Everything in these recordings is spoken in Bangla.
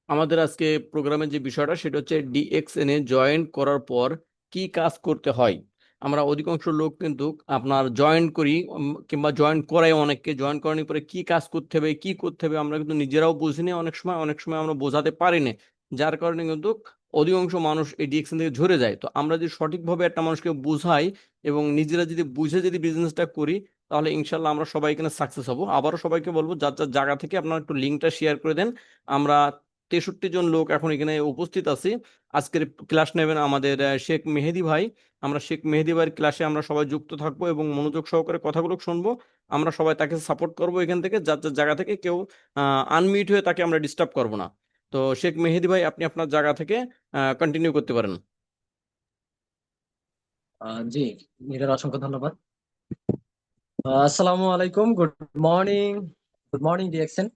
আমাদের আজকে প্রোগ্রামের যে বিষয়টা সেটা হচ্ছে ডিএক্সএন এ জয়েন করার পর কি কাজ করতে হয়। আমরা অধিকাংশ লোক কিন্তু আপনার জয়েন করি, কিংবা জয়েন করাই, অনেককে জয়েন করানোর পরে কি কাজ করতে হবে কি করতে হবে আমরা কিন্তু নিজেরাও বুঝি না, অনেক সময় আমরা বোঝাতে পারি না। যার কারণে কিন্তু অধিকাংশ মানুষ এই ডিএক্সএন থেকে ঝরে যায়। তো আমরা যদি সঠিকভাবে একটা মানুষকে বুঝাই এবং নিজেরা যদি বুঝে যদি বিজনেসটা করি, তাহলে ইনশাল্লাহ আমরা সবাই এখানে সাকসেস হব। আবারও সবাইকে বলবো, যার যার জায়গা থেকে আপনারা একটু লিঙ্কটা শেয়ার করে দেন। আমরা 63 জন লোক এখন এখানে উপস্থিত আছি। আজকের ক্লাস নেবেন আমাদের শেখ মেহেদি ভাই। আমরা শেখ মেহেদি ভাইয়ের ক্লাসে আমরা সবাই যুক্ত থাকবো এবং মনোযোগ সহকারে কথাগুলো শুনবো। আমরা সবাই তাকে সাপোর্ট করবো এখান থেকে, যার যার জায়গা থেকে কেউ আনমিউট হয়ে তাকে আমরা ডিস্টার্ব করবো না। তো শেখ মেহেদি ভাই, আপনি আপনার জায়গা থেকে কন্টিনিউ করতে পারেন। জি, নিরার অসংখ্য ধন্যবাদ। আসসালামু আলাইকুম, মর্নিং গুড মর্নিং ডিএক্সএন।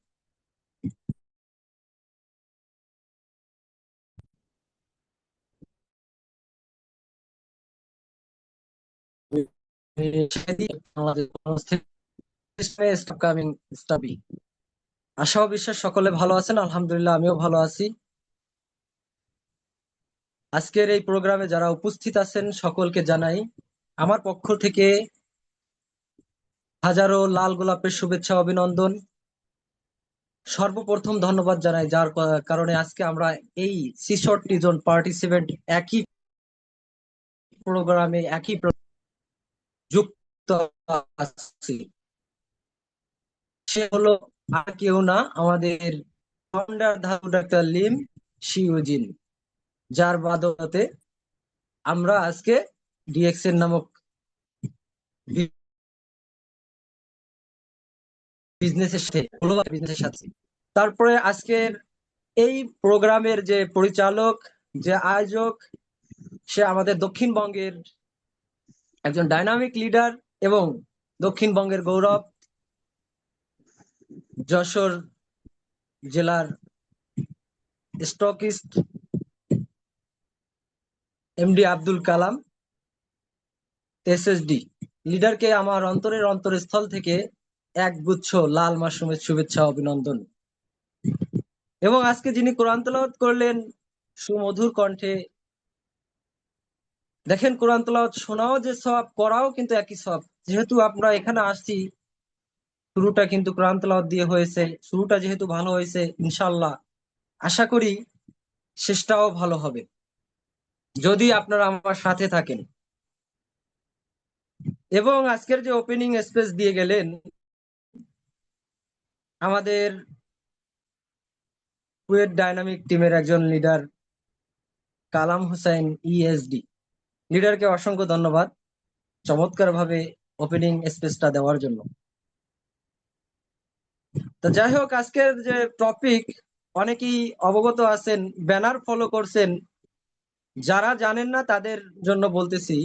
আশা ও বিশ্বাস সকলে ভালো আছেন, আলহামদুলিল্লাহ আমিও ভালো আছি। আজকের এই প্রোগ্রামে যারা উপস্থিত আছেন সকলকে জানাই আমার পক্ষ থেকে হাজারো লাল গোলাপের শুভেচ্ছা অভিনন্দন। সর্বপ্রথম ধন্যবাদ জানাই যার কারণে আজকে আমরা এই 66 জন পার্টিসিপেন্ট একই প্রোগ্রামে যুক্ত আছি। সে হলো আর কেউ না, আমাদের ফাউন্ডার ধাতু ডাক্তার লিম শিউজিন, যার বাদতে আমরা আজকে ডিএক্সএন নামক বিজনেসের সাথে গ্লোবাল বিজনেসের সাথে। তারপরে আজকের এই প্রোগ্রামের যে পরিচালক, যে আয়োজক, সে আমাদের দক্ষিণবঙ্গের একজন ডাইনামিক লিডার এবং দক্ষিণবঙ্গের গৌরব, যশোর জেলার stockist MD Abdul Kalam SSD. লিডারকে আমার অন্তরের অন্তরস্থল থেকে একগুচ্ছ লাল মাশরুমের শুভেচ্ছা অভিনন্দন। এবং আজকে যিনি কোরআন তেলাওয়াত করলেন সুমধুর কণ্ঠে, দেখেন কোরআন তেলাওয়াত শোনাও যে সওয়াব, করাও কিন্তু একই সওয়াব। যেহেতু আমরা এখানে আসছি, শুরুটা কিন্তু কোরআন তেলাওয়াত দিয়ে হয়েছে, শুরুটা যেহেতু ভালো হয়েছে, ইনশাআল্লাহ আশা করি শেষটাও ভালো হবে যদি আপনারা আমার সাথে থাকেন। এবং আজকের যে ওপেনিং স্পেস দিয়ে গেলেন আমাদের কুয়েট ডাইনামিক টিমের একজন লিডার কালাম হোসেন ইএসডি, লিডারকে অসংখ্য ধন্যবাদ চমৎকার ভাবে ওপেনিং স্পেসটা দেওয়ার জন্য। তো যাই হোক, আজকের যে টপিক অনেকেই অবগত আছেন, ব্যানার ফলো করছেন। যারা জানেন না তাদের জন্য বলতেছি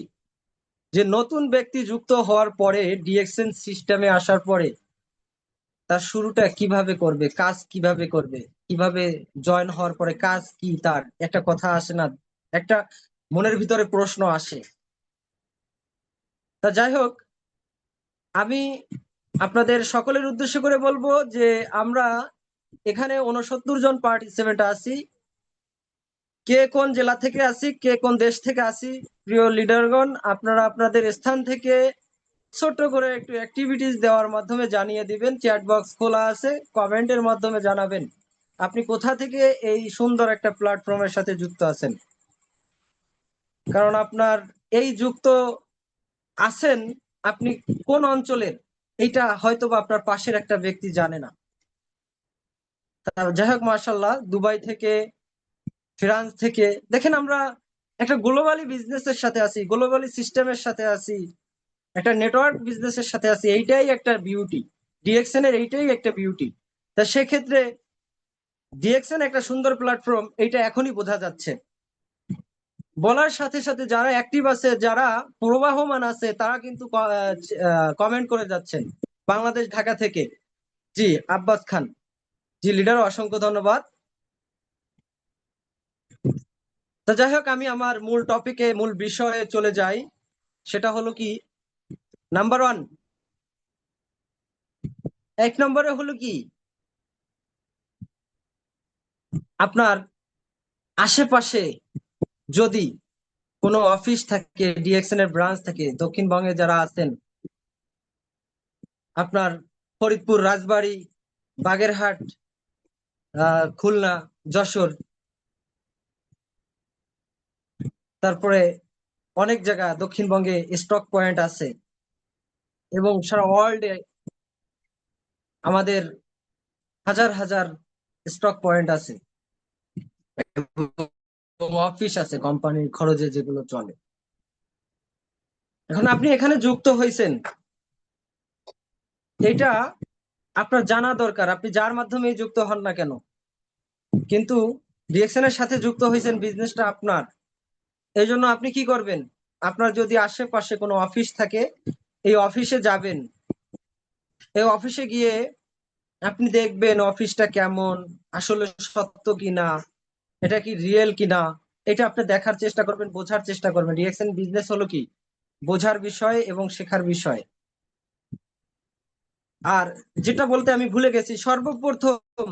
যে নতুন ব্যক্তি যুক্ত হওয়ার পরে, ডিএক্সএন সিস্টেমে আসার পরে তার শুরুটা কিভাবে করবে, কাজ কিভাবে করবে, কিভাবে জয়েন হওয়ার পরে কাজ কি, তার একটা কথা আসে না, একটা মনের ভিতরে প্রশ্ন আসে। তা যাই হোক, আমি আপনাদের সকলের উদ্দেশ্য করে বলবো যে আমরা এখানে 69 জন পার্টিসিপেন্ট আছি। কে কোন জেলা থেকে আসি, কে কোন দেশ থেকে আসি, প্রিয় লিডারগণ, আপনারা আপনাদের স্থান থেকে ছোট্ট করে একটু অ্যাক্টিভিটিস দেওয়ার মাধ্যমে জানিয়ে দিবেন। চ্যাট বক্স খোলা আছে, কমেন্টের মাধ্যমে জানাবেন আপনি কোথা থেকে এই সুন্দর একটা প্ল্যাটফর্মের সাথে যুক্ত আছেন। কারণ আপনার এই যুক্ত আছেন, আপনি কোন অঞ্চলের এইটা হয়তো বা আপনার পাশের একটা ব্যক্তি জানে না। যাই হোক, মার্শাল্লাহ, দুবাই থেকে, ফ্রান্স থেকে, দেখেন আমরা একটা গ্লোবালি বিজনেসের সাথে আছি, গ্লোবালি সিস্টেমের সাথে আছি, একটা নেটওয়ার্ক বিজনেসের সাথে আছি। এইটাই একটা বিউটি, ডিএক্সএন এর এইটাই একটা বিউটি। তা সেক্ষেত্রে ডিএক্সএন একটা সুন্দর প্ল্যাটফর্ম, এইটা এখনই বোঝা যাচ্ছে। বলার সাথে সাথে যারা অ্যাক্টিভ আছে, যারা প্রবাহমান আছে, তারা কিন্তু কমেন্ট করে যাচ্ছেন। বাংলাদেশ ঢাকা থেকে জি আব্বাস খান, জি লিডার, অসংখ্য ধন্যবাদ। তো যাই হোক, আমি আমার মূল টপিকে, মূল বিষয়ে চলে যাই। সেটা হলো কি, নাম্বার ওয়ান, এক নম্বরে হলো কি, আপনার আশেপাশে যদি কোনো অফিস থাকে, ডিএক্সএন এর ব্রাঞ্চ থাকে, দক্ষিণবঙ্গে যারা আছেন, আপনার ফরিদপুর, রাজবাড়ী, বাগেরহাট, খুলনা, যশোর, তারপরে অনেক জায়গা দক্ষিণবঙ্গে স্টক পয়েন্ট আছে এবং সারা ওয়ার্ল্ডে আমাদের হাজার হাজার স্টক পয়েন্ট আছে, অফিস আছে কোম্পানির খরচে যেগুলো চলে। এখন আপনি এখানে যুক্ত হয়েছেন, এটা আপনার জানা দরকার, আপনি যার মাধ্যমে যুক্ত হন না কেন, কিন্তু ডিএক্সএন এর সাথে যুক্ত হয়েছেন, বিজনেসটা আপনার। এই জন্য আপনি কি করবেন, আপনার যদি আশেপাশে কোনো অফিস থাকে, এই অফিসে যাবেন। এই অফিসে গিয়ে আপনি দেখবেন অফিসটা কেমন, আসলে সত্য কিনা, এটা কি রিয়েল কিনা, এটা আপনি দেখার চেষ্টা করবেন, বোঝার চেষ্টা করবেন। ডিএক্সএন বিজনেস হলো কি, বোঝার বিষয় এবং শেখার বিষয়। আর যেটা বলতে আমি ভুলে গেছি, সর্বপ্রথম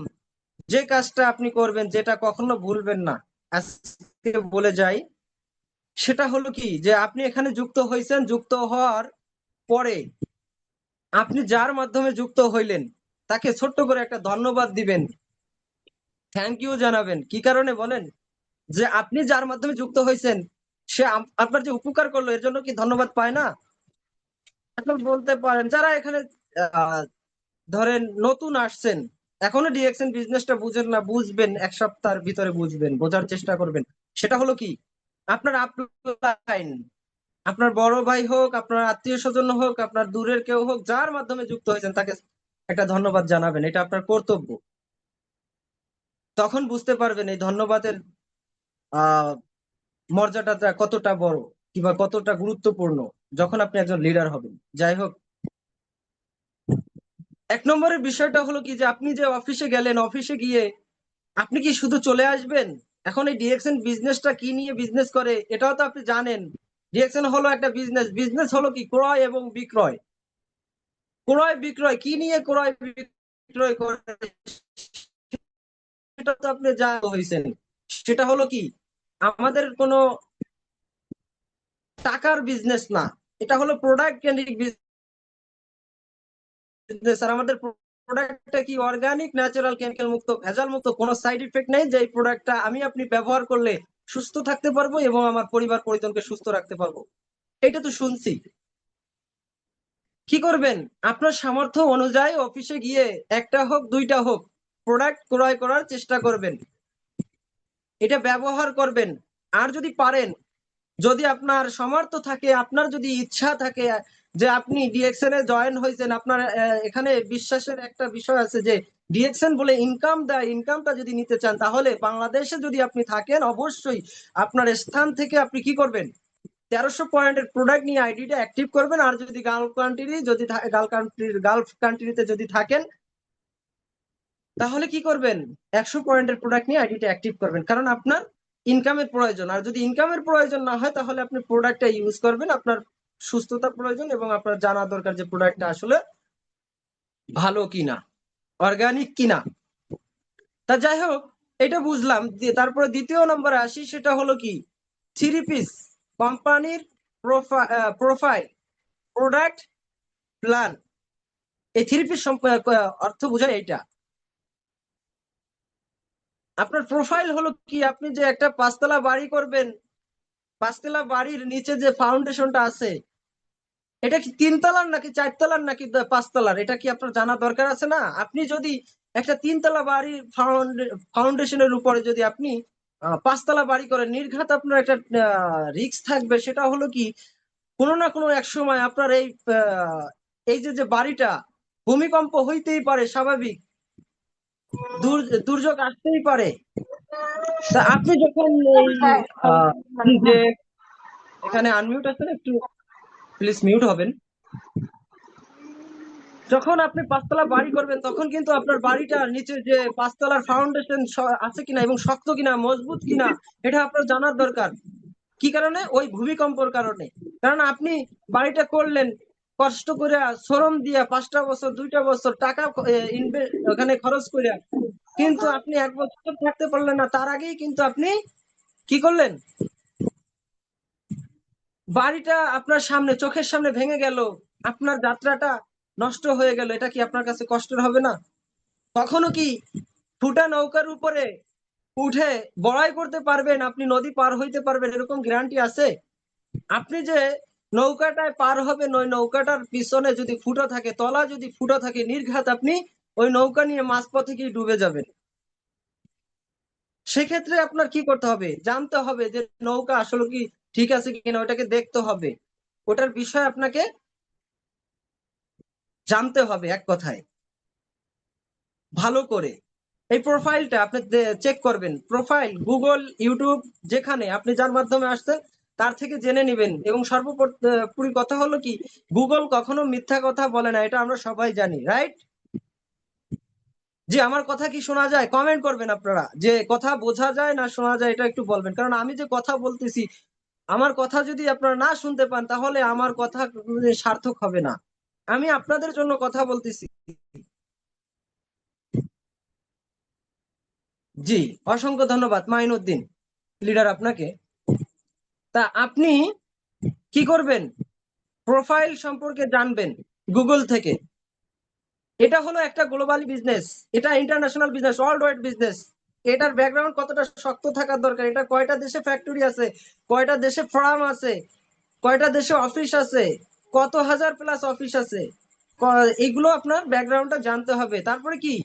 যে কাজটা আপনি করবেন, যেটা কখনো ভুলবেন না, আজকে বলে যাই, সেটা হলো কি, যে আপনি এখানে যুক্ত হয়েছেন, যুক্ত হওয়ার পরে আপনি যার মাধ্যমে যুক্ত হইলেন তাকে ছোট্ট করে একটা ধন্যবাদ দিবেন, থ্যাংক ইউ জানাবেন। কি কারণে বলেন, যে আপনি যার মাধ্যমে যুক্ত হয়েছেন সে আপনার যে উপকার করলো, এর জন্য কি ধন্যবাদ পায় না? এখন বলতে পারেন যারা এখানে আহ, ধরেন নতুন আসছেন, এখনো ডিএক্সএন বিজনেসটা বুঝেন না, বুঝবেন, এক সপ্তাহের ভিতরে বুঝবেন, বোঝার চেষ্টা করবেন। সেটা হলো কি, আপনার আপলাইন, আপনার বড় ভাই হোক, আপনার আত্মীয় স্বজন হোক, আপনার দূরের কেউ হোক, যার মাধ্যমে যুক্ত হয়েছেন তাকে একটা ধন্যবাদ জানাবেন, এটা আপনার কর্তব্য। তখন বুঝতে পারবেন এই ধন্যবাদের আহ মর্যাদাটা কতটা বড় কিংবা কতটা গুরুত্বপূর্ণ যখন আপনি একজন লিডার হবেন। যাই হোক, এক নম্বরের বিষয়টা হলো কি, যে আপনি যে অফিসে গেলেন, অফিসে গিয়ে আপনি কি শুধু চলে আসবেন? এখন এই ডিএক্সএন বিজনেসটা কি নিয়ে বিজনেস করে এটাও তো আপনি জানেন। ডিএক্সএন হলো একটা বিজনেস, বিজনেস হলো কি, ক্রয় এবং বিক্রয়। ক্রয় বিক্রয় কি নিয়ে ক্রয় বিক্রয় করে, সেটা তো আপনি জানা হয়েছেন। সেটা হলো কি, আমাদের কোনো টাকার বিজনেস না, এটা হলো প্রোডাক্ট কেন্দ্রিক বিজনেস। আর আমাদের প্রোডাক্টটা কি, অর্গানিক, ন্যাচারাল, কেমিক্যাল মুক্ত, ভেজাল মুক্ত, কোনো সাইড ইফেক্ট নেই, যে এই প্রোডাক্টটা আমি আপনি ব্যবহার করলে সুস্থ থাকতে পারবো এবং আমার পরিবার পরিজনকে সুস্থ রাখতে পারবো। এটা তো শুনছি। কি করবেন, আপনার সামর্থ্য অনুযায়ী অফিসে গিয়ে একটা হোক দুইটা হোক প্রোডাক্ট ক্রয় করার চেষ্টা করবেন, এটা ব্যবহার করবেন। আর যদি পারেন, যদি আপনার সামর্থ্য থাকে, আপনার যদি ইচ্ছা থাকে, যে আপনি ডিএক্সএন এ জয়েন হয়েছেন, আপনার এখানে বিশ্বাসের একটা বিষয় আছে যে ডিএক্সএন বলে ইনকাম দেয়, ইনকামটা যদি নিতে চান, তাহলে বাংলাদেশে যদি আপনি থাকেন, অবশ্যই আপনার স্থান থেকে আপনি কি করবেন, 1300 পয়েন্টের প্রোডাক্ট নিয়ে আইডিটা অ্যাক্টিভ করবেন। আর যদি গালফ কান্ট্রিতে যদি থাকেন, তাহলে কি করবেন, 100 পয়েন্টের প্রোডাক্ট নিয়ে আইডিটা অ্যাক্টিভ করবেন, কারণ আপনার ইনকামের প্রয়োজন। আর যদি ইনকামের প্রয়োজন না হয়, তাহলে আপনি প্রোডাক্টটা ইউজ করবেন, আপনার সুস্থতা প্রয়োজন এবং আপনার জানা দরকার যে প্রোডাক্টটা আসলে ভালো কিনা, অর্গানিক কিনা। তা যাই হোক, এটা বুঝলাম। তারপরে দ্বিতীয় নম্বরে আসি, সেটা হলো কি, থ্রি পিস কোম্পানির প্রোফাইল, প্রোডাক্ট, প্ল্যান। এই থ্রি পিস অর্থ বোঝায় এইটা। আপনার প্রোফাইল হলো কি, আপনি যে একটা পাঁচতলা বাড়ি করবেন, পাঁচতলা বাড়ির নিচে যে ফাউন্ডেশনটা আছে, এটা কি তিনতলার নাকি চারতলার নাকি পাঁচতলার, এটা কি আপনার জানা দরকার আছে না? আপনি যদি একটা তিনতলা বাড়ির ফাউন্ডেশনের উপরে যদি আপনি পাঁচতলা বাড়ি করেন, নির্ঘাত আপনার একটা রিস্ক থাকবে। সেটা হলো কি, কোনো না কোনো এক সময় আপনার এই যে যে বাড়িটা, ভূমিকম্প হইতেই পারে, স্বাভাবিক দুর্যোগ আসতেই পারে। তা আপনি যখন এই যে এখানে আনমিউট আছে না, একটু প্লিজ মিউট হবেন। যখন আপনি পাঁচতলা বাড়ি করবেন, তখন কিন্তু আপনার বাড়িটার নিচে যে পাঁচতলার ফাউন্ডেশন আছে কিনা এবং শক্ত কিনা, মজবুত কিনা, এটা আপনার জানার দরকার। কি কারণে? ওই ভূমিকম্পর কারণে। কারণ আপনি বাড়িটা করলেন কষ্ট করে, শ্রম দিয়া, 5টা বছর 2টা বছর টাকা ওখানে খরচ করে, কিন্তু আপনি 1 বছর থাকতে পারলেন না, তার আগেই কিন্তু আপনি কি করলেন, বাড়িটা আপনার সামনে চোখের সামনে ভেঙে গেল, আপনার যাত্রাটা নষ্ট হয়ে গেল। এটা কি আপনার কাছে কষ্টের হবে না? কখনো কি ফুটা নৌকার উপরে উঠে বড়াই করতে পারবেন, আপনি নদী পার হইতে পারবেন, এরকম গ্যারান্টি আছে? আপনি যে নৌকাটায় পার হবেন, ওই নৌকাটার পিছনে যদি ফুটো থাকে, তলা যদি ফুটো থাকে, নির্ঘাত আপনি ওই নৌকা নিয়ে মাঝপথে গিয়ে ডুবে যাবেন। সেক্ষেত্রে আপনার কি করতে হবে, জানতে হবে যে নৌকা আসলে কি ঠিক আছে কিনা, ওটাকে দেখতে হবে, ওটার বিষয় আপনাকে জানতে হবে। এক কথায় ভালো করে এই প্রোফাইলটা আপনি চেক করবেন। প্রোফাইল গুগল, ইউটিউব, যেখানে আপনি যার মাধ্যমে আসছেন তার থেকে জেনে নেবেন। এবং সর্বোপরি কথা হলো কি, গুগল কখনো মিথ্যা কথা বলে না, এটা আমরা সবাই জানি, রাইট? যে আমার কথা কি শোনা যায়? কমেন্ট করবেন আপনারা, যে কথা বোঝা যায় না শোনা যায়, এটা একটু বলবেন। কারণ আমি যে কথা বলতেছি, আমার কথা যদি আপনারা না শুনতে পান, তাহলে আমার কথা সার্থক হবে না। আমি আপনাদের জন্য কথা বলতেছি। জি, অসংখ্য ধন্যবাদ মাইনুদ্দিন লিডার আপনাকে। তা আপনি কি করবেন, প্রোফাইল সম্পর্কে জানবেন গুগল থেকে। এটা হলো একটা গ্লোবাল বিজনেস, এটা international business, world wide business. এটার ব্যাকগ্রাউন্ড কতটা শক্ত থাকার দরকার, এটা কয়টা দেশে ফ্যাক্টরি আছে, কয়টা দেশে ফার্ম আছে, কয়টা দেশে অফিস আছে, কত হাজার প্লাস অফিস আছে, এগুলো আপনার ব্যাকগ্রাউন্ডটা জানতে হবে। তারপরে কি,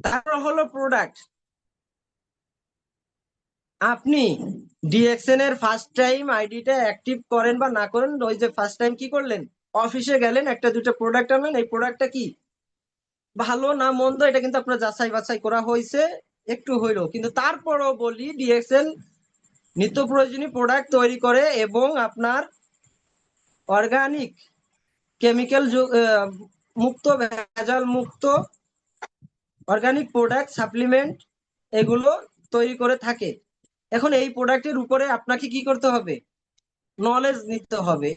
তারপর হলো প্রোডাক্ট। আপনি ডিএক্সএন এর ফার্স্ট টাইম আইডিটা অ্যাক্টিভ করেন বা না করেন, ওই যে ফার্স্ট টাইম কি করলেন, অফিসে গেলেন, একটা দুটো প্রোডাক্ট আনলেন, এই প্রোডাক্টটা কি ভালো না মন্দ, এটা কিন্তু আপনার যাচাই বাছাই করা হয়েছে একটু হইলো। কিন্তু তারপরও বলি, ডিএক্সএন নিত্য প্রয়োজনীয় প্রোডাক্ট তৈরি করে এবং আপনার অর্গানিক, কেমিক্যাল মুক্ত, ভেজাল মুক্ত অর্গানিক প্রোডাক্ট, সাপ্লিমেন্ট, এগুলো তৈরি করে থাকে। এখন এই প্রোডাক্টের উপরে আপনাকে কি করতে হবে, নলেজ নিতে হবে।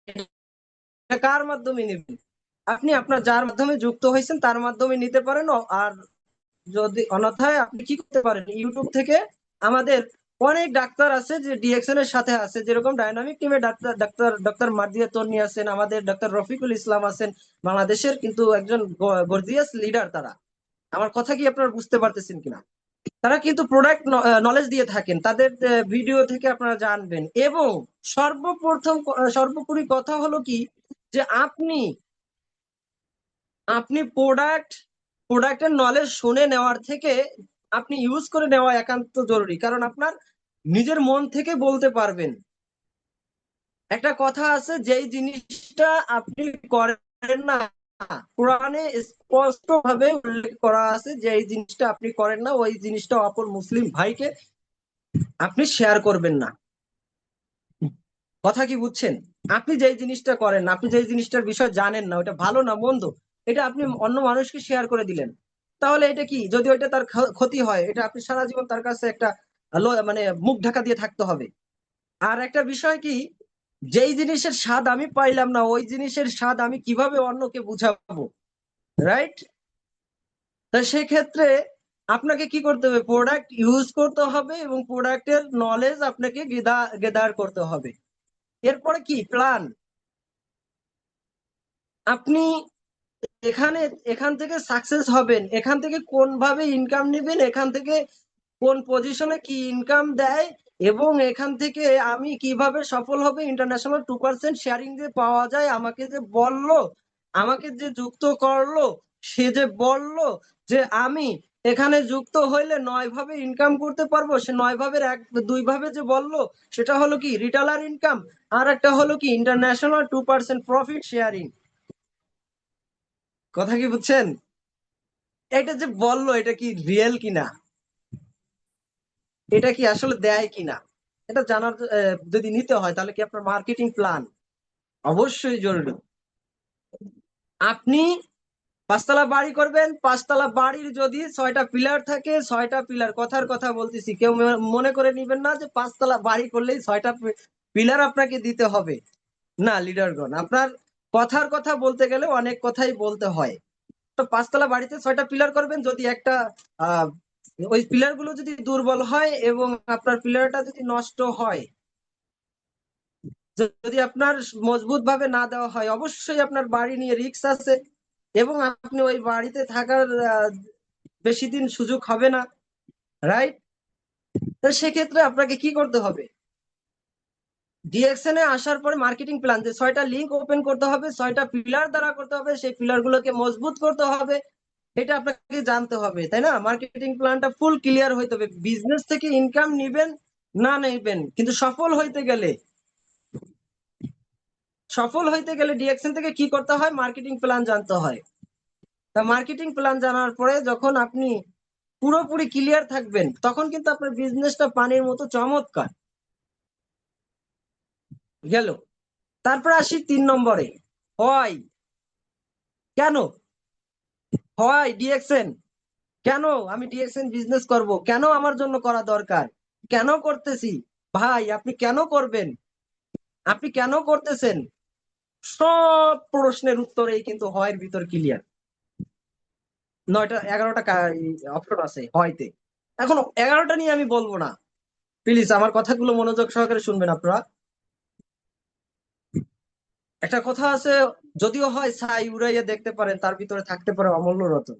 এটা কার মাধ্যমে নেবেন, আপনি আপনার যার মাধ্যমে যুক্ত হয়েছেন তার মাধ্যমে নিতে পারেন। আর যদি অন্যথায় আপনি কি করতে পারেন, ইউটিউব থেকে আমাদের অনেক ডাক্তার আছে যে ডিএক্সএন এর সাথে আছে, যেরকম ডাইনামিক টিমে ডাক্তার ডাক্তার ডক্টর মার্দিয়া তন্নি আছেন, আমাদের ডক্টর রফিকুল ইসলাম আছেন, বাংলাদেশের কিন্তু একজন গর্জিয়াস লিডার তারা। আমার কথা কি আপনারা বুঝতে পারতেছেন কিনা? তারা কিন্তু প্রোডাক্ট নলেজ দিয়ে থাকেন, তাদের ভিডিও থেকে আপনারা জানবেন। এবং সর্বপ্রথম সর্বোপরি কথা হলো কি, যে আপনি আপনি প্রোডাক্টের নলেজ শুনে নেওয়ার থেকে আপনি ইউজ করে নেওয়া একান্ত জরুরি। কারণ আপনার নিজের মন থেকে বলতে পারবেন। একটা কথা আছে, যেই জিনিসটা আপনি করেন না, কোরআনে স্পষ্ট ভাবে উল্লেখ করা আছে যে এই জিনিসটা আপনি করেন না, ওই জিনিসটা অপর মুসলিম ভাইকে আপনি শেয়ার করবেন না। কথা কি বুঝছেন? আপনি যেই জিনিসটা করেন না, আপনি যেই জিনিসটার বিষয় জানেন না, ওটা ভালো না মন্দ, এটা আপনি অন্য মানুষকে শেয়ার করে দিলেন, তাহলে এটা কি, যদি ওইটা তার ক্ষতি হয়, এটা আপনি সারা জীবন তার কাছে একটা মানে মুখ ঢাকা দিয়ে থাকতে হবে। আর একটা বিষয় কি, যেই জিনিসের স্বাদ আমি পাইলাম না, ওই জিনিসের স্বাদ আমি কিভাবে অন্যকে বুঝাবো, রাইট? তা সেক্ষেত্রে আপনাকে কি করতে হবে, প্রোডাক্ট ইউজ করতে হবে এবং প্রোডাক্টের নলেজ আপনাকে গেদার করতে হবে। এরপরে কি প্ল্যান, আপনি এখান থেকে সাকসেস হবেন, এখান থেকে কোন ভাবে ইনকাম নেবেন, এখান থেকে কোন পজিশনে কি ইনকাম দেয়, এবং এখান থেকে আমি কিভাবে সফল হবে, ইন্টারন্যাশনাল 2% শেয়ারিং যে পাওয়া যায়, আমাকে যে বললো, আমাকে যে যুক্ত করলো, সে যে বললো যে আমি এখানে যুক্ত হইলে 9 ভাবে ইনকাম করতে পারবো, সে 9 ভাবের 2 ভাবে যে বললো, সেটা হলো কি রিটেলার ইনকাম, আর একটা হলো কি ইন্টারন্যাশনাল 2% প্রফিট শেয়ারিং। কথা কি বুঝছেন? এটা যে বললো, এটা কি রিয়েল কিনা, এটা কি আসলে দেয় কিনা, এটা জানার যদি নিতে হয়, তাহলে কি আপনার মার্কেটিং প্ল্যান অবশ্যই জরুরি। আপনি 5 তলা বাড়ি করবেন, 5 তলা বাড়ির যদি 6টা পিলার থাকে, 6টা পিলার, কথার কথা বলতেছি, কেউ মনে করে নিবেন না যে 5 তলা বাড়ি করলেই 6টা পিলার আপনাকে দিতে হবে। না লিডারগণ, আপনার কথার কথা বলতে গেলে অনেক কথাই বলতে হয়। তো 5 তলা বাড়িতে 6টা পিলার করবেন। যদি একটা আহ ওই পিলার গুলো যদি দুর্বল হয় এবং আপনার পিলারটা যদি নষ্ট হয়, যদি আপনার মজবুত ভাবে না দেওয়া হয়, অবশ্যই আপনার বাড়ি নিয়ে রিস্ক আছে এবং আপনি ওই বাড়িতে থাকার বেশি দিন সুযোগ হবে না, রাইট? তো সেক্ষেত্রে আপনাকে কি করতে হবে? ডিএক্সএন এ আসার পরে মার্কেটিং প্ল্যান, যে 6টা লিংক ওপেন করতে হবে, 6টা পিলার দ্বারা করতে হবে, সেই পিলার গুলোকে মজবুত করতে হবে, এটা আপনাকে জানতে হবে, তাই না? মার্কেটিং প্ল্যানটা ফুল ক্লিয়ার হইতে হবে। বিজনেস থেকে ইনকাম নিবেন না নেবেন, কিন্তু সফল হইতে গেলে ডিএক্সএন থেকে কি করতে হয়? মার্কেটিং প্ল্যান জানতে হয়। তা মার্কেটিং প্ল্যান জানার পরে যখন আপনি পুরোপুরি ক্লিয়ার থাকবেন, তখন কিন্তু আপনার বিজনেসটা পানির মতো চমৎকার গেল। তারপর আসি 3 নম্বরে, হয় কেন? হয় ডিএক্সএন কেন? আমি ডিএক্সএন বিজনেস করব, কেন আমার জন্য করা দরকার, কেন করতেছি? ভাই, আপনি কেন করবেন, আপনি কেন করতেছেন? সব প্রশ্নের উত্তরেই কিন্তু হয়ের ভিতর ক্লিয়ার। 9টা 11টা অপশন আছে হয়তে। এখন 11টা নিয়ে আমি বলবো না, প্লিজ আমার কথাগুলো মনোযোগ সহকারে শুনবেন আপনারা। একটা কথা আছে, যদিও হয় ছাই উড়াইয়া দেখতে পারেন, তার ভিতরে থাকতে পারে অমূল্য রতন।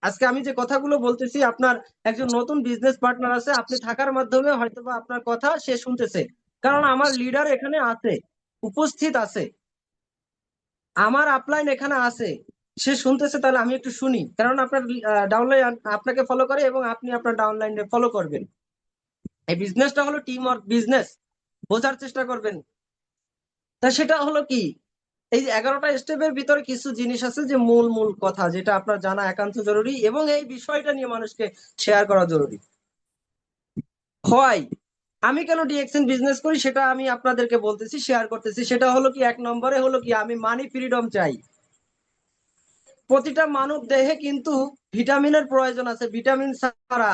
আজকে আমি যে কথাগুলো বলতেছি, আপনার একজন নতুন বিজনেস পার্টনার আছে, আপনি থাকার মাধ্যমে হয়তোবা আপনার কথা সে শুনতেছে, কারণ আমার লিডার এখানে আছে, উপস্থিত আছে, আমার আপলাইন এখানে আছে, সে শুনতেছে। তাহলে আমি একটু শুনি, কারণ আপনার ডাউনলাইন আপনাকে ফলো করে এবং আপনি আপনার ডাউনলাইনে ফলো করবেন। এই বিজনেসটা হলো টিম ওয়ার্ক বিজনেস, বোঝার চেষ্টা করবেন। তা সেটা হলো কি, এই যে 11টা স্টেপের ভিতরে কিছু জিনিস আছে যে মূল মূল কথা, যেটা আপনার জানা একান্ত জরুরি এবং এই বিষয়টা নিয়ে মানুষকে শেয়ার করা জরুরি। হয় আমি কেন ডিএক্সএন বিজনেস করি সেটা আমি আপনাদেরকে বলতেছি, শেয়ার করতেছি। সেটা হলো কি, 1 নম্বরে হলো কি, আমি মানি ফ্রিডম চাই। প্রতিটা মানব দেহে কিন্তু ভিটামিনের প্রয়োজন আছে। ভিটামিন ছাড়া,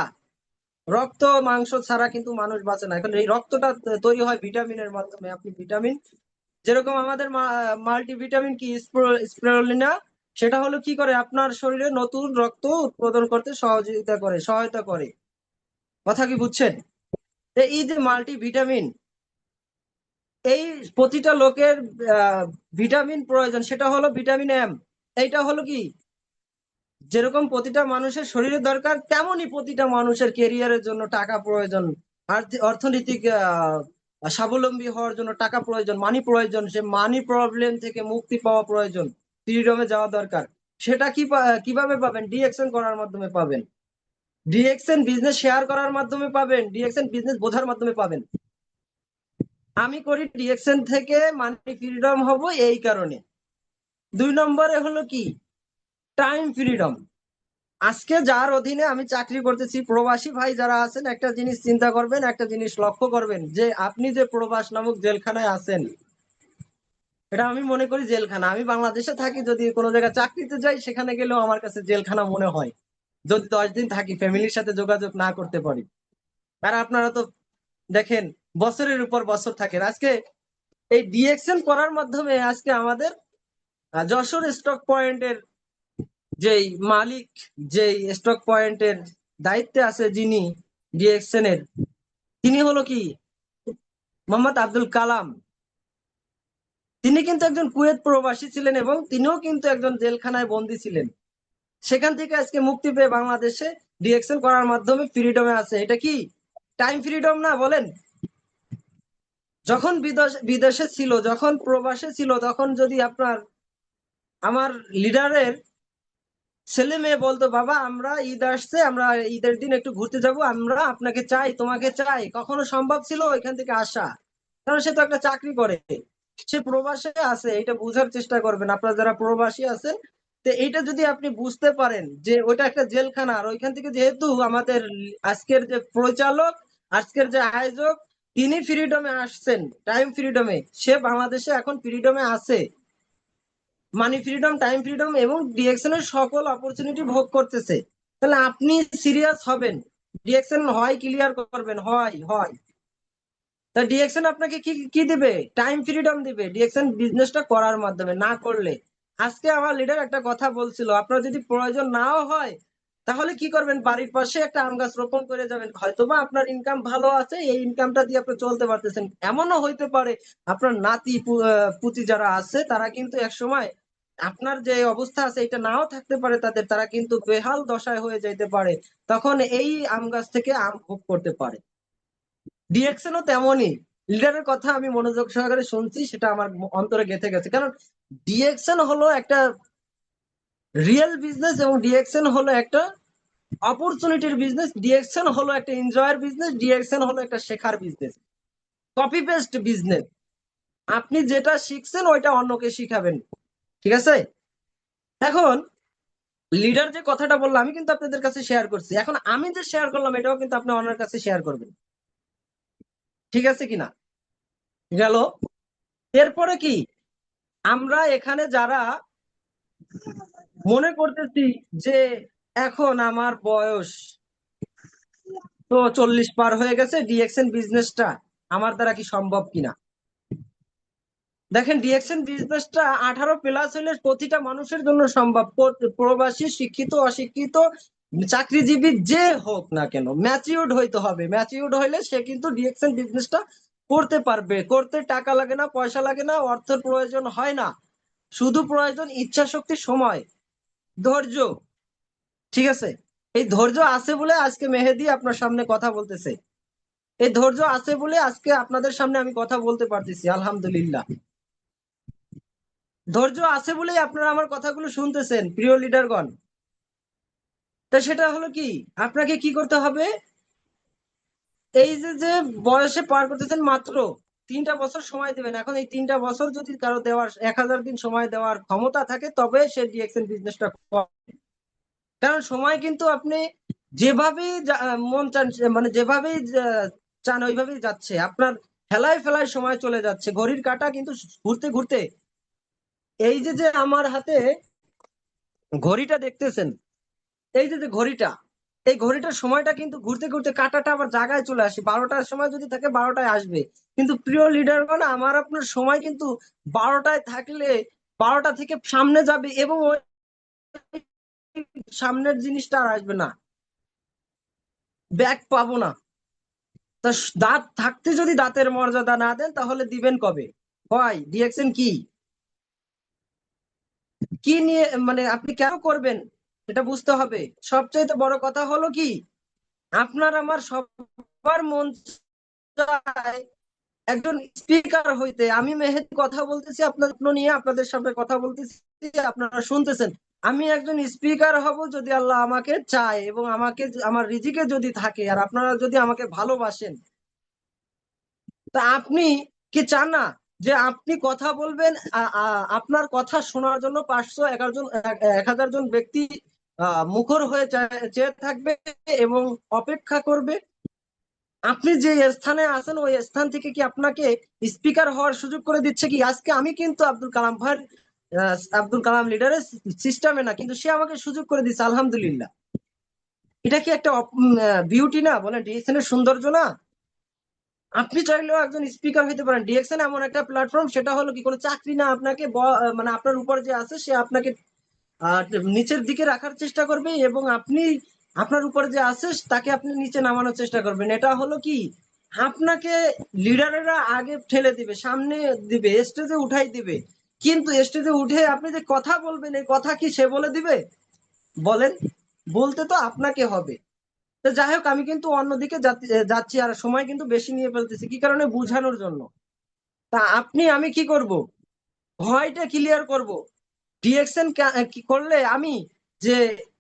রক্ত মাংস ছাড়া কিন্তু মানুষ বাঁচে না। এখন এই রক্তটা তৈরি হয় ভিটামিনের মাধ্যমে। আপনি ভিটামিন, যেরকম আমাদের মাল্টিভিটামিন কি স্পিরুলিনা, সেটা হলো কি করে, আপনার শরীরে নতুন রক্ত উৎপাদন করতে সহায়তা করে। কথা কি বুঝছেন? এই যে মাল্টিভিটামিন, এই প্রতিটা লোকের ভিটামিন প্রয়োজন, সেটা হলো ভিটামিন এম। এইটা হলো কি, যেরকম প্রতিটা মানুষের শরীরে দরকার, তেমনই প্রতিটা মানুষের কেরিয়ারের জন্য টাকা প্রয়োজন, অর্থনৈতিক স্বাবলম্বী হওয়ার জন্য টাকা প্রয়োজন, মানি প্রয়োজন। সে মানি প্রবলেম থেকে মুক্তি পাওয়া প্রয়োজন, ফ্রিডমে যাওয়া দরকার। সেটা কিভাবে পাবেন? ডিএক্সএন করার মাধ্যমে পাবেন, ডিএক্সএন বিজনেস শেয়ার করার মাধ্যমে পাবেন, ডিএক্সএন বিজনেস বোঝার মাধ্যমে পাবেন। আমি করি ডিএক্সএন থেকে মানি ফ্রিডম হব এই কারণে। 2 নম্বরে হলো কি, টাইম ফ্রিডম। আজকে যার অধীনে আমি চাকরি করতেছি, প্রবাসী ভাই যারা আছেন, একটা জিনিস চিন্তা করবেন, একটা জিনিস লক্ষ্য করবেন, যে আপনি যে প্রবাস নামক জেলখানায় আছেন, এটা আমি মনে করি জেলখানা। আমি বাংলাদেশে থাকি, যদি কোনো জায়গায় চাকরিতে যাই, সেখানে গেলেও আমার কাছে জেলখানা মনে হয়, যদি 10 দিন থাকি, ফ্যামিলির সাথে যোগাযোগ না করতে পারি। আর আপনারা তো দেখেন বছরের উপর বছর থাকেন। আজকে এই ডিএক্সএন করার মাধ্যমে আজকে আমাদের যশোর স্টক পয়েন্টের যেই মালিক, যেই স্টক পয়েন্টের দায়িত্বে আছে, যিনি ডিএক্সএন এর, তিনি হলো কি মোহাম্মদ আব্দুল কালাম। তিনি কিন্তু একজন কুয়েত প্রবাসী ছিলেন এবং তিনিও কিন্তু একজন জেলখানায় বন্দী ছিলেন। সেখান থেকে আজকে মুক্তি পেয়ে বাংলাদেশে ডিএক্সএন করার মাধ্যমে ফ্রিডমে আছে। এটা কি টাইম ফ্রিডম না বলেন? যখন বিদেশে ছিল, যখন প্রবাসে ছিল, তখন যদি আমার লিডারের ছেলে মেয়ে বলতো, বাবা আমরা ঈদ আসছে, আমরা ঈদের দিন একটু ঘুরতে যাব, আমরা আপনাকে চাই, তোমাকে চাই, কখনো সম্ভব ছিল এখান থেকে আসা? কারণ সে তো একটা চাকরি করে, সে প্রবাসে আছে। এটা বুঝার চেষ্টা করবেন আপনারা যারা প্রবাসী আছেন। তো এইটা যদি আপনি বুঝতে পারেন যে ওইটা একটা জেলখানা, আর ওইখান থেকে যেহেতু আমাদের আজকের যে পরিচালক, আজকের যে আয়োজক, তিনি ফ্রিডমে আসছেন, টাইম ফ্রিডমে, সে বাংলাদেশে এখন ফ্রিডমে আছে, মানি ফ্রিডম, টাইম ফ্রিডম এবং ডিএক্সএন এর সকল অপরচুনিটি ভোগ করতেছে। তাহলে আপনি সিরিয়াস হবেন, ডিএক্সএন হয় ক্লিয়ার করবেন, হয় হয়। তা ডিএক্সএন আপনাকে কি কি দিবে? টাইম ফ্রিডম দিবে, ডিএক্সএন বিজনেসটা করার মাধ্যমে। না করলে আজকে আমার লিডার একটা কথা বলছিল, আপনার যদি প্রয়োজন নাও হয় তাহলে কি করবেন, বাড়ির পাশে একটা আম গাছ রোপণ করে যাবেন, হয়তোবা আপনার ইনকাম ভালো আছে, এই ইনকামটা দিয়ে আপনি চলতে পারতেছেন। এমনও হইতে পারে আপনার নাতি পুতি যারা আছে তারা কিন্তু এক সময় আপনার যে অবস্থা আছে এটা নাও থাকতে পারে তাদের, তারা কিন্তু বেহাল দশায় হয়ে যেতে পারে, তখন এই আম গাছ থেকে আম ভোগ করতে পারে। ডিএকশনও তেমনই। লিডারের কথা আমি মনোযোগ সহকারে শুনছি, সেটা আমার অন্তরে গেঁথে গেছে, কারণ ডিএকশন হলো একটা রিয়েল বিজনেস এবং ডিএকশন হলো একটা অপরচুনিটির বিজনেস, ডিএকশন হলো একটা এনজয়ের বিজনেস, ডিএকশন হলো একটা শেখার বিজনেস, কপি পেস্ট বিজনেস। আপনি যেটা শিখছেন ওইটা অন্যকে শিখাবেন, ঠিক আছে? এখন লিডার যে কথাটা বললো আমি কিন্তু আপনাদের কাছে শেয়ার করছি, এখন আমি যে শেয়ার করলাম এটাও কিন্তু আপনি অন্যের কাছে শেয়ার করবেন, ঠিক আছে কিনা? গেল। এরপরে কি, আমরা এখানে যারা মনে করতেছি যে এখন আমার বয়স তো 40 পার হয়ে গেছে, ডিএকশন বিজনেসটা আমার দ্বারা কি সম্ভব কিনা? দেখেন, ডিএকশন বিজনেসটা 18+ হলে প্রতিটা মানুষের জন্য সম্ভব, প্রবাসী, শিক্ষিত, অশিক্ষিত, চাকরিজীবী যে হোক না কেন, ম্যাচিউরড হইতে হবে। ম্যাচিউরড হইলে সে কিন্তু ডিএকশন বিজনেসটা করতে পারবে। করতে টাকা লাগে না, পয়সা লাগে না, অর্থের প্রয়োজন হয় না, শুধু প্রয়োজন ইচ্ছা শক্তি, সময়, ধৈর্য, ঠিক আছে? এই ধৈর্য আছে বলে আজকে মেহেদী আপনার সামনে কথা বলতেছে, এই ধৈর্য আছে বলে আজকে আপনাদের সামনে আমি কথা বলতে পারতেছি, আলহামদুলিল্লাহ। ধৈর্য আছে বলেই আপনারা আমার কথাগুলো শুনতেছেন, প্রিয় লিডারগণ। তা সেটা হলো কি, আপনাকে কি করতে হবে, এই যে যে বয়সে পার করতেছেন, মাত্র 3টা বছর সময় দিবেন। এখন এই 3টা বছর যদি কারো দেওয়ার 1000 দিন সময় দেওয়ার ক্ষমতা থাকে তবে সে ডিএকশন বিজনেসটা করে। কারণ সময় কিন্তু আপনি যেভাবেই মন চান, মানে যেভাবেই চান ওইভাবেই যাচ্ছে, আপনার ফেলায় ফেলায় সময় চলে যাচ্ছে, ঘড়ির কাঁটা কিন্তু ঘুরতে ঘুরতে, এই যে যে আমার হাতে ঘড়িটা দেখতেছেন, এই যে যে ঘড়িটা, এই ঘড়িটার সময়টা কিন্তু ঘুরতে ঘুরতে কাঁটাটা আবার জায়গায় চলে আসে, 12টার সময় যদি থাকে 12টায় আসবে। কিন্তু প্রিয় লিডারগণ, আমার আপনার সময় কিন্তু 12টায় থাকলে 12টা থেকে সামনে যাবে এবং ওই সামনের জিনিসটা আর আসবে না, ব্যাক পাবো না। তা দাঁত থাকতে যদি দাঁতের মর্যাদা না দেন তাহলে দিবেন কবে? হয় ডিএকশন কি, কি নিয়ে, মানে আপনি কেন করবেন এটা বুঝতে হবে। সবচাইতে বড় কথা হলো কি, আপনার আমার সবার মন চায় একজন স্পিকার হইতে। আমি মেহেদী কথা বলতেছি আপনার যত্ন নিয়ে, আপনাদের সামনে কথা বলতেছি, আপনারা শুনতেছেন। আমি একজন স্পিকার হব যদি আল্লাহ আমাকে চায় এবং আমাকে আমার রিজিকে যদি থাকে, আর আপনারা যদি আমাকে ভালোবাসেন। তা আপনি কি চান না যে আপনি কথা বলবেন, আপনার কথা শোনার জন্য 500 1000 জন ব্যক্তি মুখর হয়ে চেয়ে থাকবে এবং অপেক্ষা করবে? আপনি যে স্থানে আছেন ওই স্থান থেকে কি আপনাকে স্পিকার হওয়ার সুযোগ করে দিচ্ছে কি? আজকে আমি কিন্তু আব্দুল কালাম ভাইয়ের আব্দুল কালাম লিডারের সিস্টেমে না, কিন্তু সে আমাকে সুযোগ করে দিচ্ছে, আলহামদুলিল্লাহ। এটা কি একটা বিউটি না, বলেন, ডিএকশন এর সৌন্দর্য না? আপনি চাইলেও একজন স্পিকার হইতে পারেন। ডিএকশন এমন একটা প্ল্যাটফর্ম, সেটা হলো কি, কোনো চাকরি না, আপনাকে মানে আপনার উপর যে আছে সে আপনাকে আহ, নিচের দিকে রাখার চেষ্টা করবে এবং আপনি আপনার উপর যে আছে তাকে আপনি নিচে নামানোর চেষ্টা করবেন। এটা হলো কি, আপনাকে লিডারেরা আগে ঠেলে দিবে, সামনে দিবে, স্টেজে উঠাই দিবে, কিন্তু স্টেজে উঠে আপনি যে কথা বলবেন এই কথা কি সে বলে দিবে? বলেন, বলতে তো আপনাকে হবে। তো যাই হোক, আমি কিন্তু অন্যদিকে যাচ্ছি আর সময় কিন্তু বেশি নিয়ে ফেলতেছি, কি কারণে, বুঝানোর জন্য। তা আপনি আমি কি করব, ভয়টা ক্লিয়ার করব। ডিএকশন কি করলে আমি যে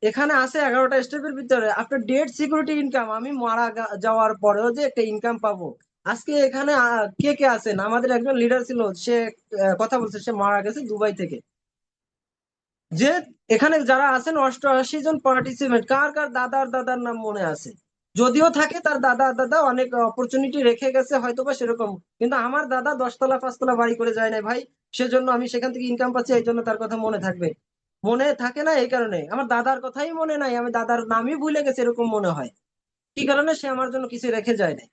এখানে আছে 11টা স্টেপের ভিতরে আপনার ডেট সিকিউরিটি ইনকাম, আমি মারা যাওয়ার পরেও যে একটা ইনকাম পাবো। আজকে এখানে কে কে আছেন, আমাদের একজন লিডার ছিল, সে কথা বলছে, সে মারা গেছে দুবাই থেকে। যে এখানে যারা আছেন 88 জন পার্টিসিপেন্ট, কার কার দাদার দাদার নাম মনে আছে? যদিও থাকে তার দাদা দাদা অনেক অপরচুনিটি রেখে গেছে হয়তোবা সেরকম, কিন্তু আমার দাদা 10তলা 5তলা বাড়ি করে যায় না ভাই, সেজন্য আমি সেখান থেকে ইনকাম পাচ্ছি, এই জন্য তার কথা মনে থাকবে? মনে থাকে না, এই কারণে আমার দাদার কথাই মনে নাই, আমি দাদার নামই ভুলে গেছি এরকম মনে হয়। কি কারণে? সে আমার জন্য কিছু রেখে যায় না।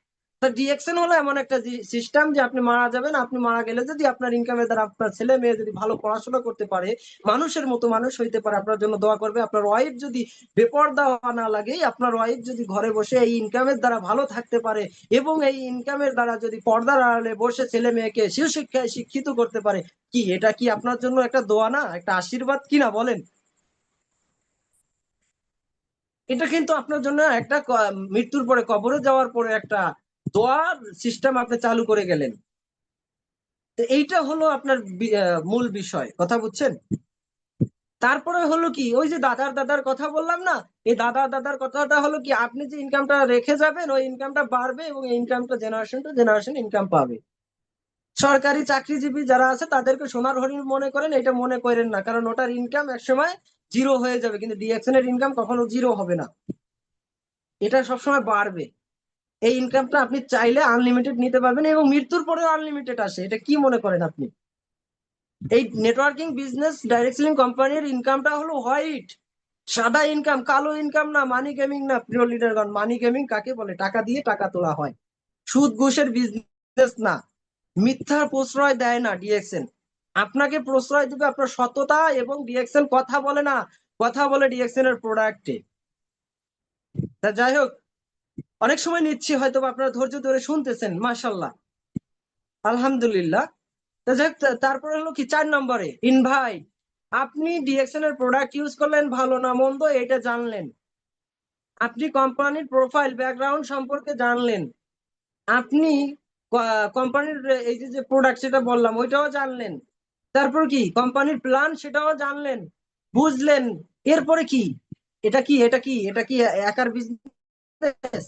ডিএক্সএন হলো এমন একটা সিস্টেম যে আপনি মারা যাবেন, আপনি মারা গেলে যদি আপনার ইনকামের দ্বারা আপনার ছেলে মেয়ে যদি ভালো পড়াশোনা করতে পারে, মানুষের মতো মানুষ হইতে পারে, আপনার জন্য দোয়া করবে। আপনার ওয়াইফ যদি বেপরদা হওয়া না লাগে, আপনার ওয়াইফ যদি ঘরে বসে এই ইনকামের দ্বারা ভালো থাকতে পারে এবং এই ইনকামের দ্বারা যদি পর্দার আড়ালে বসে ছেলে মেয়েকে শিক্ষায় শিক্ষিত করতে পারে, কি এটা কি আপনার জন্য একটা দোয়া না, একটা আশীর্বাদ কিনা বলেন? এটা কিন্তু আপনার জন্য একটা মৃত্যুর পরে কবরে যাওয়ার পরে একটা দোয়ার সিস্টেম আপনি চালু করে গেলেন। তো এইটা হলো আপনার মূল বিষয়, কথা বুঝছেন? তারপরে হলো কি, ওই যে দাদার দাদার কথা বললাম না, এই দাদার দাদার কথাটা হলো কি, আপনি যে ইনকামটা রেখে যাবেন ওই ইনকামটা বাড়বে এবং এই ইনকামটা জেনারেশন টু জেনারেশন ইনকাম পাবে। সরকারি চাকরিজীবী যারা আছে তাদেরকে সোনার হরিণ মনে করেন, এটা মনে করেন না, কারণ ওটার ইনকাম একসময় জিরো হয়ে যাবে, কিন্তু ডিএক্সএন এর ইনকাম কখনো জিরো হবে না, এটা সবসময় বাড়বে। এই ইনকামটা আপনি চাইলে আনলিমিটেড নিতে পারবেন এবং মৃত্যুর পরেও আনলিমিটেড আসে, এটা কি মনে করেন আপনি? এই নেটওয়ার্কিং বিজনেস ডাইরেক্ট সেলিং কোম্পানির ইনকামটা হলো হোয়াইট, সাদা ইনকাম, কালো ইনকাম না, মানি গেমিং না। প্রিয় লিডারগণ, মানি গেমিং কাকে বলে? টাকা দিয়ে টাকা তোলা হয়, সুদ ঘুষের বিজনেস না, মিথ্যা প্রশ্রয় দেয় না ডিএক্সএন। আপনাকে প্রশ্রয় দিবে আপনার সততা, এবং ডিএক্সএন কথা বলে না, কথা বলে ডিএক্সএন এর প্রোডাক্টে। তা যাই হোক, অনেক সময় নিচ্ছি, হয়তো আপনারা ধৈর্য ধরে শুনতেছেন, মাশাল্লাহ, আলহামদুলিল্লাহ। তারপরে হলো কি, 4 নম্বরে ইনভাইট। আপনি ডিএক্সএন এর প্রোডাক্ট ইউজ করলেন, ভালো না মন্দ এটা জানলেন, আপনি কোম্পানির প্রোফাইল ব্যাকগ্রাউন্ড সম্পর্কে জানলেন, আপনি কোম্পানির এই যে প্রোডাক্ট সেটা বললাম ওইটাও জানলেন, তারপর কি কোম্পানির প্ল্যান সেটাও জানলেন, বুঝলেন। এরপরে কি, এটা কি একার বিজনেস?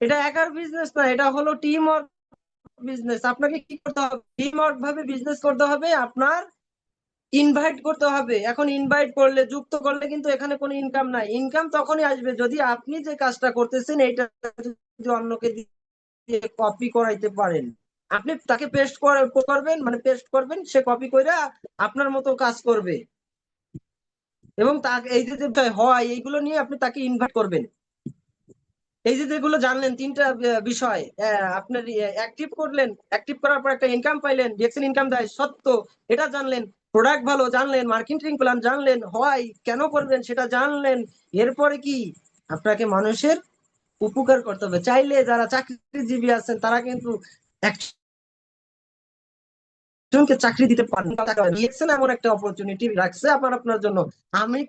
এটা একার বিজনেস না, এটা হলো টিম ওয়ার্ক বিজনেস। আপনাকে কি করতে হবে? টিম ওয়ার্ক ভাবে বিজনেস করতে হবে, আপনার ইনভাইট করতে হবে। এখন ইনভাইট করলে, যুক্ত করলে কিন্তু এখানে কোনো ইনকাম নাই। ইনকাম তখনই আসবে যদি আপনি যে কাজটা করতেছেন এইটা যদি অন্যকে দিয়ে কপি করাইতে পারেন। আপনি তাকে করবেন, মানে পেস্ট করবেন, সে কপি করে আপনার মতো কাজ করবে, এবং তাকে এই যে হয় এইগুলো নিয়ে আপনি তাকে ইনভাইট করবেন। এই যে যেগুলো জানলেন 3টা বিষয়, আপনার অ্যাক্টিভ করলেন, অ্যাক্টিভ করার পর একটা ইনকাম পাইলেন, ডিএক্সএন ইনকাম দেয় সত্য, এটা জানলেন। প্রোডাক্ট ভালো জানলেন, মার্কেটিং প্ল্যান জানলেন, হয় কেন করবেন সেটা জানলেন। এরপরে কি, আপনাকে মানুষের উপকার করতে হবে। চাইলে যারা চাকরিজীবী আছেন তারা কিন্তু একজনকে চাকরি দিতে পারেন, ডিএক্সএন এমন একটা অপরচুনিটি রাখছে আপনার জন্য। আমি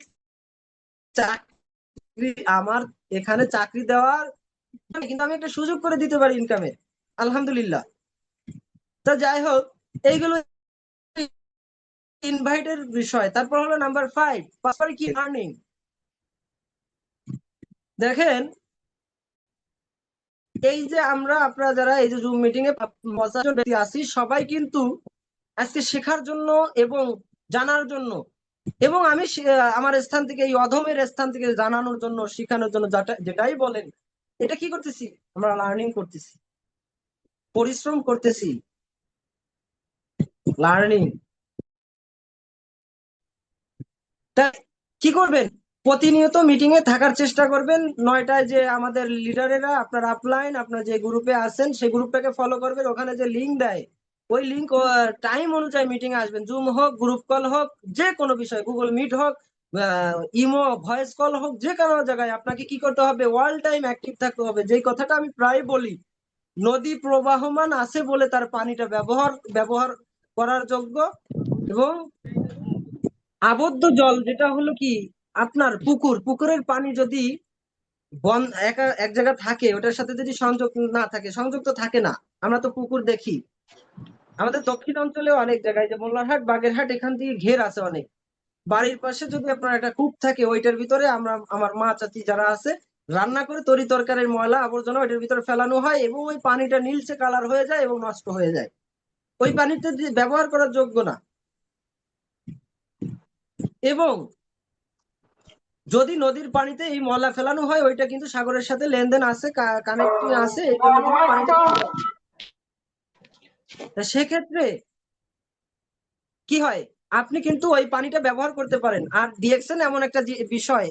চাকরি, আমার এখানে চাকরি দেওয়ার কিন্তু আমি একটা সুযোগ করে দিতে পারি ইনকামের, আলহামদুলিল্লাহ। তো যাই হোক, এইগুলো ইনভাইটের বিষয়। তারপর হলো নাম্বার 5, পাসওয়ার্ড কি, আর্নিং। দেখেন, এই যে আমরা, আপনারা যারা এই যে জুম মিটিং এ 50 জন ব্যক্তি আছি, সবাই কিন্তু আজকে শেখার জন্য এবং জানার জন্য, এবং আমি আমার স্থান থেকে, এই অধমের স্থান থেকে জানানোর জন্য, শেখানোর জন্য, যেটাই বলেন, এটা কি করতেছি? আমরা লার্নিং করতেছি, পরিশ্রম করতেছি, লার্নিং। তাই কি করবেন? প্রতিনিয়ত মিটিং এ থাকার চেষ্টা করবেন। 9টায় যে আমাদের লিডারেরা, আপনার আপলাইন, আপনার যে গ্রুপে আছেন সেই গ্রুপটাকে ফলো করবেন, ওখানে যে লিঙ্ক দেয় ওই লিঙ্ক টাইম অনুযায়ী মিটিং এ আসবেন। জুম হোক, গ্রুপ কল হোক, যে কোনো বিষয়, গুগল মিট হোক, ইমো ভয়েস কল হোক, যে কোনো জায়গায় আপনাকে কি করতে হবে? অল টাইম অ্যাক্টিভ থাকতে হবে। যেই কথাটা আমি প্রায় বলি, নদী প্রবাহমান আছে বলে তার পানিটা ব্যবহার ব্যবহার করার যোগ্য, এবং আবদ্ধ জল যেটা হলো কি, আপনার পুকুরের পানি যদি বন্ধ এক জায়গায় থাকে, ওটার সাথে যদি সংযোগ না থাকে, সংযোগ তো থাকে না। আমরা তো পুকুর দেখি আমাদের দক্ষিণ অঞ্চলে অনেক জায়গায়, যে মোল্লারহাট, বাগেরহাট, এখান থেকে ঘের আছে অনেক। বাড়ির পাশে যদি আপনার একটা কূপ থাকে, ওইটার ভিতরে আমরা, আমার মা চাচি যারা আছে, রান্না করে তরি তরকারির ময়লা আবর্জনা ওইটার ভিতরে ফেলানো হয়, এবং ওই পানিটা নীলচে কালার হয়ে যায় এবং নষ্ট হয়ে যায়। ওই পানিটা ব্যবহার করার যোগ্য না। এবং যদি নদীর পানিতে এই ময়লা ফেলানো হয়, ওইটা কিন্তু সাগরের সাথে লেনদেন আছে, কানেক্টিং আছে, এই জন্য কিন্তু পানিটা, সেক্ষেত্রে কি হয়, আপনি কিন্তু ওই পানিটা ব্যবহার করতে পারেন। আর ডিএক্সএন এমন একটা বিষয়,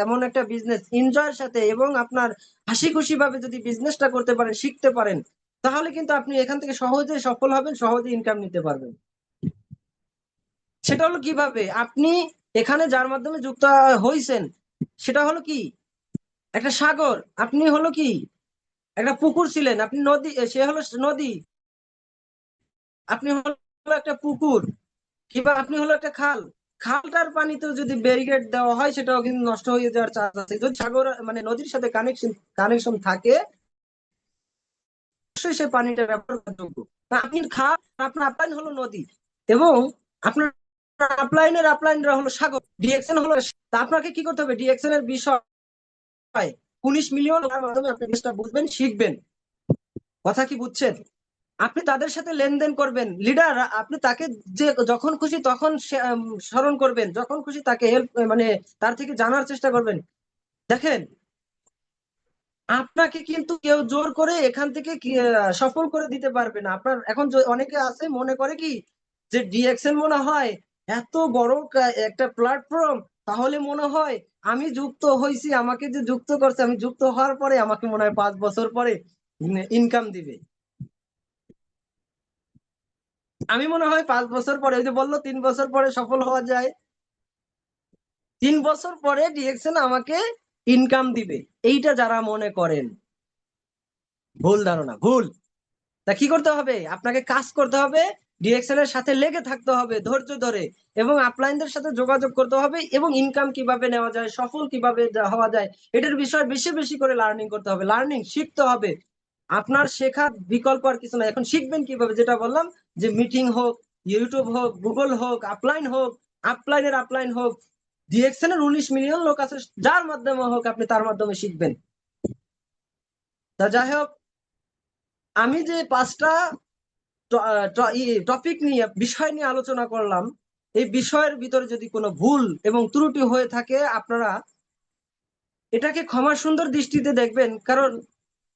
এমন একটা বিজনেস এনজয়ের সাথে এবং আপনার হাসি খুশি ভাবে যদি বিজনেসটা করতে পারেন, শিখতে পারেন, তাহলে কিন্তু আপনি এখান থেকে সহজে সফল হবেন, সহজে ইনকাম নিতে পারবেন। সেটা হলো কিভাবে? আপনি এখানে যার মাধ্যমে যুক্ত হইছেন সেটা হলো কি একটা সাগর, আপনি হলো কি একটা পুকুর ছিলেন, আপনি নদী, সে হলো নদী, আপনি হলো একটা পুকুর, কিংবা আপনি হলো একটা খাল। খালটার পানিতেও যদি ব্যারিকেড দেওয়া হয় সেটাও কিন্তু নষ্ট হয়ে যাওয়ার চান্স আছে। যদি সাগর মানে নদীর সাথে কানেকশন থাকে, অবশ্যই সে পানিটা ব্যবহারযোগ্য। আপনি খাল, আপনার আপলাইন হলো নদী, এবং আপনার আপলাইনরা হলো সাগর, ডিএক্সএন হলো। তা আপনাকে কি করতে হবে? ডিএক্সএন এর বিষয় 19 মিলিয়ন মাধ্যমে আপনি জিনিসটা বুঝবেন, শিখবেন। কথা কি বুঝছেন? আপনি তাদের সাথে লেনদেন করবেন, লিডার আপনি তাকে যে যখন খুশি তখন স্মরণ করবেন, যখন খুশি তাকে হেল্প মানে তার থেকে জানার চেষ্টা করবেন। দেখেন, আপনাকে কিন্তু কেউ জোর করে এখান থেকে সফল করে দিতে পারবে না। আপনার এখন অনেকে আছে মনে করে কি যে ডিএক্সএন মনে হয় এত বড় একটা প্ল্যাটফর্ম, তাহলে মনে হয় আমি যুক্ত হয়েছি, আমাকে যে যুক্ত করছে, আমি যুক্ত হওয়ার পরে আমাকে মনে হয় 5 বছর পরে ইনকাম দিবে। আমি মনে হয় 5 বছর পরে, ওই যে বললো 3 বছর পরে সফল হওয়া যায়, 3 বছর পরে ডিএক্সএন আমাকে ইনকাম দিবে, এইটা যারা মনে করেন, ভুল ধারণা, ভুল। তা কি করতে হবে? আপনাকে কাজ করতে হবে, ডিএক্সএল এর সাথে লেগে থাকতে হবে ধৈর্য ধরে, এবং আপলাইনদের সাথে যোগাযোগ করতে হবে, এবং ইনকাম কিভাবে নেওয়া যায়, সফল কিভাবে হওয়া যায়, এটার বিষয়ে বেশি বেশি করে লার্নিং করতে হবে, লার্নিং শিখতে হবে। আপনার শেখার বিকল্প আর কিছু না। এখন শিখবেন কিভাবে? যেটা বললাম, যে মিটিং হোক, ইউটিউব হোক, গুগল হোক, আপলাইন হোক, আপলাইন হোক, ডিএক্সএল এর 19 মিলিয়ন লোক আছে, যার মাধ্যমে হোক আপনি তার মাধ্যমে শিখবেন। তা যাই হোক, আমি যে 5টা টপিক নিয়ে, বিষয় নিয়ে আলোচনা করলাম, এই বিষয়ের ভিতরে যদি কোনো ভুল এবং ত্রুটি হয়ে থাকে, আপনারা এটাকে ক্ষমা সুন্দর দৃষ্টিতে দেখবেন, কারণ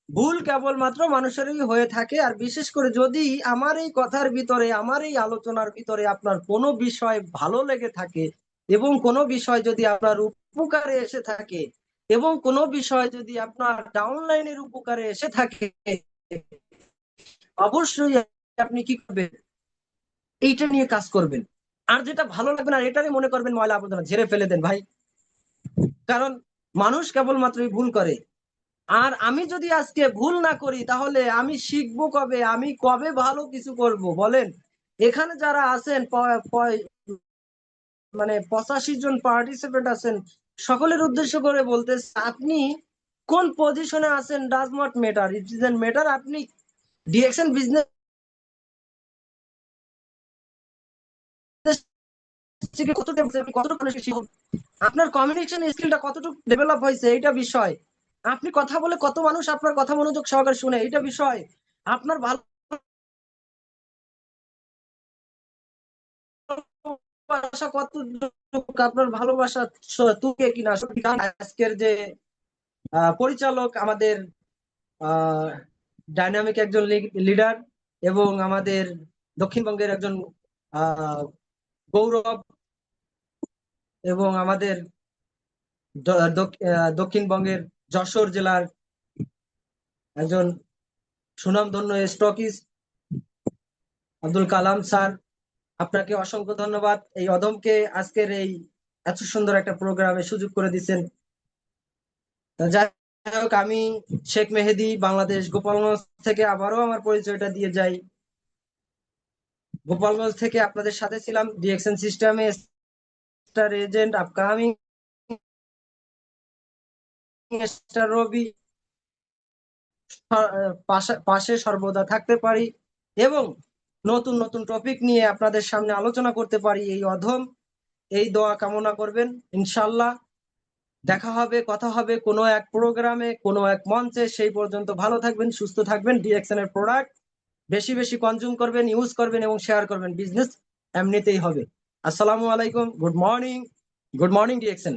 ভুল কেবলমাত্র মানুষেরই হয়ে থাকে। আর বিশেষ করে যদি আমার এই কথার ভিতরে, আমার এই আলোচনার ভিতরে আপনার কোনো বিষয় ভালো লেগে থাকে, এবং কোনো বিষয় যদি আপনার উপকারে এসে থাকে, এবং কোনো বিষয় যদি আপনার ডাউনলাইনের উপকারে এসে থাকে, অবশ্যই আপনি কি করবেন? এইটা নিয়ে কাজ করবেন। আর যেটা ভালো লাগবে না এটারই মনে করবেন ময়লা আবর্জনা, ঝেড়ে ফেলে দেন ভাই। কারণ মানুষ কেবলমাত্রই ভুল করে। আর আমি যদি আজকে ভুল না করি, তাহলে আমি শিখবো কবে? আমি কবে ভালো কিছু করব বলেন? এখানে যারা আছেন, মানে 85 জন পার্টিসিপেন্ট আছেন, সকলের উদ্দেশ্য করে বলতে, আপনি কোন পজিশনে আছেন does not matter, it doesn't matter. আপনি ডিএক্সএন বিজনেস থেকে কতটুকু আপনার কমিউনিকেশন স্কিলটা কতটুকু ডেভেলপ হয়েছে, এটা বিষয়। আপনি কথা বলে কত মানুষ আপনার কথা মনোযোগ সহকারে শুনে, এটা বিষয়। আপনার ভালোবাসা কতটুকু, আপনার ভালোবাসা তুকে কিনা। আজকের যে পরিচালক, আমাদের ডাইনামিক একজন লিডার, এবং আমাদের দক্ষিণবঙ্গের একজন গৌরব, এবং আমাদের দক্ষিণবঙ্গের যশোর জেলার একজন সুনামধন্য স্টকিস্ট আব্দুল কালাম স্যার, আপনাকে অসংখ্য ধন্যবাদ। এই অদমকে আজকের এই এত সুন্দর একটা প্রোগ্রামে সুযোগ করে দিচ্ছেন। যাই হোক, আমি শেখ মেহেদী, বাংলাদেশ, গোপালগঞ্জ থেকে আবারও আমার পরিচয়টা দিয়ে যাই। গোপালগঞ্জ থেকে আপনাদের সাথে ছিলাম ডিএক্সএন সিস্টেমে স্টার এজেন্ট, আপকামিং স্টার রবি। পাশে সর্বদা থাকতে পারি, এবং নতুন নতুন টপিক নিয়ে আপনাদের সামনে আলোচনা করতে পারি। এই অধম এই দোয়া কামনা করবেন। ইনশাল্লাহ দেখা হবে, কথা হবে কোনো এক প্রোগ্রামে, কোনো এক মঞ্চে। সেই পর্যন্ত ভালো থাকবেন, সুস্থ থাকবেন। ডিএক্সএন এর প্রোডাক্ট বেশি বেশি কনজিউম করবেন, ইউজ করবেন এবং শেয়ার করবেন। বিজনেস এমনিতেই হবে। আসসালামু আলাইকুম, good morning, good morning DXN.